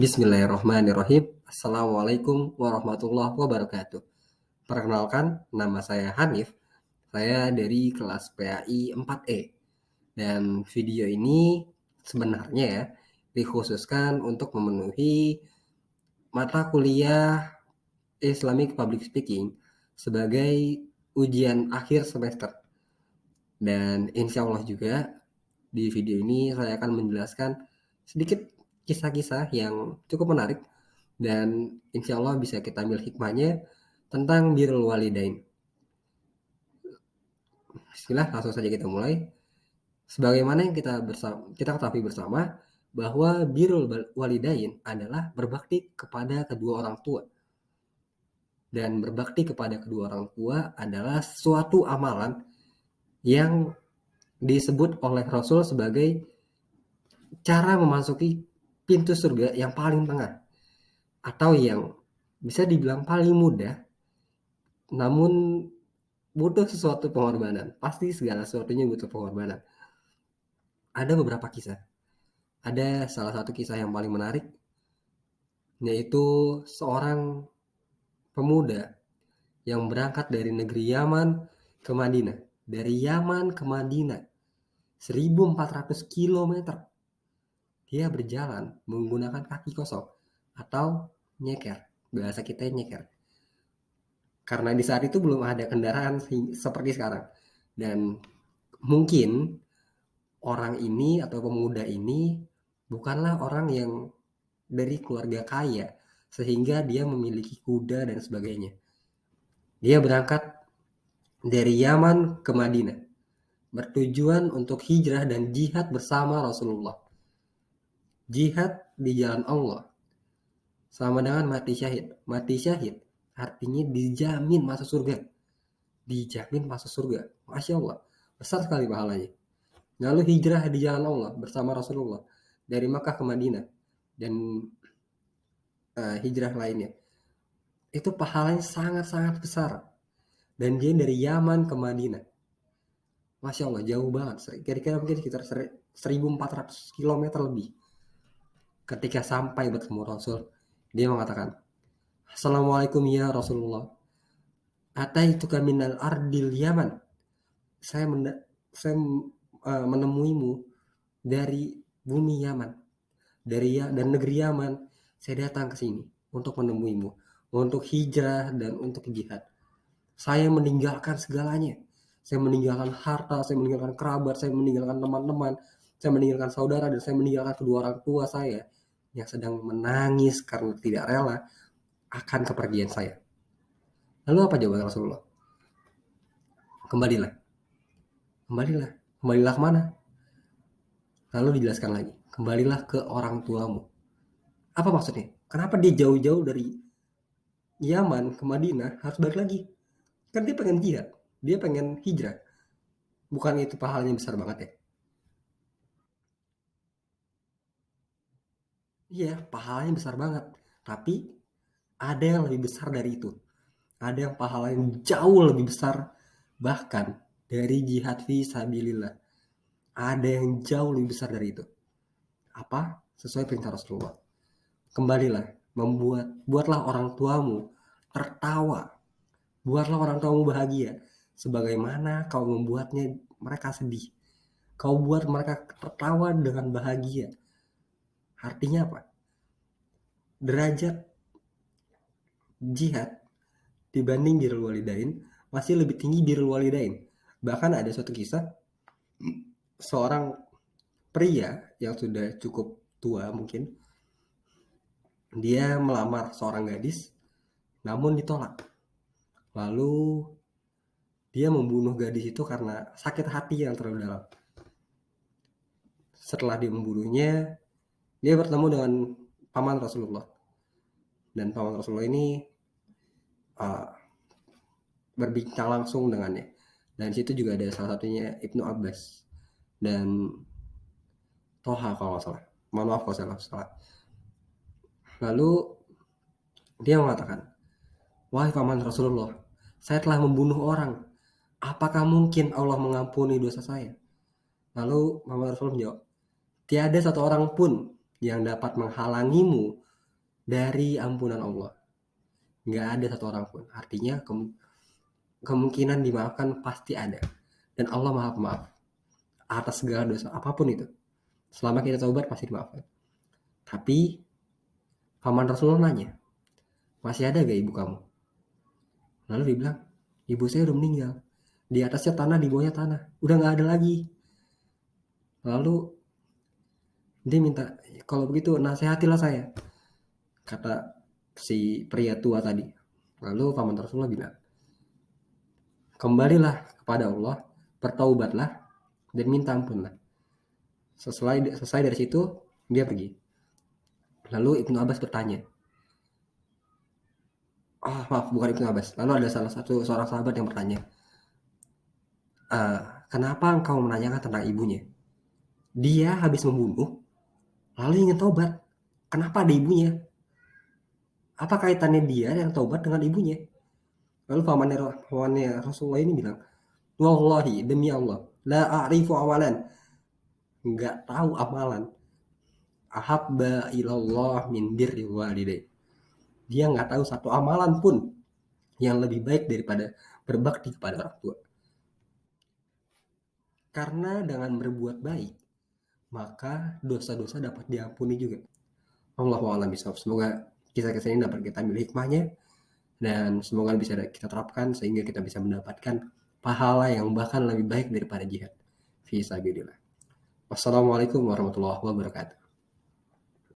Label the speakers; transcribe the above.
Speaker 1: Bismillahirrahmanirrahim. Assalamualaikum warahmatullahi wabarakatuh. Perkenalkan, nama saya Hanif. Saya dari kelas PAI 4E. Dan video ini sebenarnya dikhususkan untuk memenuhi mata kuliah Islamic Public Speaking sebagai ujian akhir semester. Dan insya Allah juga di video ini saya akan menjelaskan sedikit kisah-kisah yang cukup menarik dan insya Allah bisa kita ambil hikmahnya tentang birrul walidain. Bismillah, langsung saja kita mulai. Sebagaimana yang kita ketahui bersama bahwa birrul walidain adalah berbakti kepada kedua orang tua. Dan berbakti kepada kedua orang tua adalah suatu amalan yang disebut oleh Rasul sebagai cara memasuki pintu surga yang paling tengah, atau yang bisa dibilang paling mudah, namun butuh sesuatu pengorbanan. Pasti segala sesuatunya butuh pengorbanan. Ada beberapa kisah. Ada salah satu kisah yang paling menarik, yaitu seorang pemuda yang berangkat dari negeri Yaman ke Madinah. Dari Yaman ke Madinah, 1400 km. Dia berjalan menggunakan kaki kosong atau nyeker. Bahasa kita nyeker. Karena di saat itu belum ada kendaraan seperti sekarang. Dan mungkin orang ini atau pemuda ini bukanlah orang yang dari keluarga kaya sehingga dia memiliki kuda dan sebagainya. Dia berangkat dari Yaman ke Madinah bertujuan untuk hijrah dan jihad bersama Rasulullah. Jihad di jalan Allah sama dengan mati syahid. Mati syahid artinya dijamin masuk surga. Dijamin masuk surga. Masya Allah, besar sekali pahalanya. Lalu hijrah di jalan Allah bersama Rasulullah dari Makkah ke Madinah dan hijrah lainnya. Itu pahalanya sangat-sangat besar. Dan dia dari Yaman ke Madinah. Masya Allah, jauh banget. Kira-kira mungkin sekitar 1400 km lebih. Ketika sampai bertemu Rasul, dia mengatakan, Assalamualaikum ya Rasulullah. Ataituka minal ardil Yaman. Saya menemuimu dari bumi Yaman, dan negeri Yaman. Saya datang ke sini untuk menemuimu, untuk hijrah dan untuk jihad. Saya meninggalkan segalanya. Saya meninggalkan harta, saya meninggalkan kerabat, saya meninggalkan teman-teman, saya meninggalkan saudara, dan saya meninggalkan kedua orang tua saya yang sedang menangis karena tidak rela akan kepergian saya. Lalu apa jawaban Rasulullah? Kembalilah. Kembalilah kemana? Lalu dijelaskan lagi, kembalilah ke orang tuamu. Apa maksudnya? Kenapa dia jauh-jauh dari Yaman ke Madinah harus balik lagi? Kan dia pengen jihad, dia pengen hijrah. Bukan itu pahalanya besar banget ya? Iya, pahalanya besar banget. Tapi ada yang lebih besar dari itu. Ada yang pahalanya jauh lebih besar bahkan dari jihad fi sabilillah. Ada yang jauh lebih besar dari itu. Apa? Sesuai perintah Rasulullah. Kembalilah, buatlah orang tuamu tertawa. Buatlah orang tuamu bahagia. Sebagaimana kau membuatnya mereka sedih. Kau buat mereka tertawa dengan bahagia. Artinya apa? Derajat jihad dibanding birrul walidain masih lebih tinggi birrul walidain. Bahkan ada suatu kisah seorang pria yang sudah cukup tua mungkin, dia melamar seorang gadis namun ditolak. Lalu dia membunuh gadis itu karena sakit hati yang terlalu dalam. Setelah dia membunuhnya, dia bertemu dengan paman Rasulullah. Dan paman Rasulullah ini berbincang langsung dengannya. Dan situ juga ada salah satunya Ibnu Abbas dan Toha kalau nggak salah. Mohon maaf kalau saya salah. Lalu dia mengatakan, wahai paman Rasulullah, saya telah membunuh orang. Apakah mungkin Allah mengampuni dosa saya? Lalu paman Rasulullah menjawab, tiada satu orang pun yang dapat menghalangimu dari ampunan Allah. Nggak ada satu orang pun. Artinya kemungkinan dimaafkan pasti ada. Dan Allah Maha Pemaaf atas segala dosa apapun itu. Selama kita taubat pasti dimaafkan. Tapi paman Rasulullah nanya, masih ada gak ibu kamu? Lalu dia bilang, ibu saya udah meninggal. Di atasnya tanah, di bawahnya tanah. Udah gak ada lagi. Lalu dia minta, kalau begitu nasihatilah saya, kata si pria tua tadi. Lalu paman Rasulullah bilang, kembalilah kepada Allah, bertaubatlah, dan minta ampunlah. Selesai dari situ, dia pergi. Lalu Ibnu Abbas bertanya, maaf, bukan Ibnu Abbas. Lalu ada seorang sahabat yang bertanya, kenapa engkau menanyakan tentang ibunya? Dia habis membunuh, lalu ingin taubat. Kenapa ada ibunya? Apa kaitannya dia yang taubat dengan ibunya? Lalu pamannya Rasulullah ini bilang, wallahi, demi Allah, la a'rifu amalan, nggak tahu amalan ahabba ilallah min birri walidain. Dia nggak tahu satu amalan pun yang lebih baik daripada berbakti kepada orang tua. Karena dengan berbuat baik, maka dosa-dosa dapat diampuni juga. Allahu a'lam bishawab. Semoga kisah-kisah ini dapat kita ambil hikmahnya, dan semoga bisa kita terapkan sehingga kita bisa mendapatkan pahala yang bahkan lebih baik daripada jihad fi sabilillah. Wassalamualaikum warahmatullahi wabarakatuh.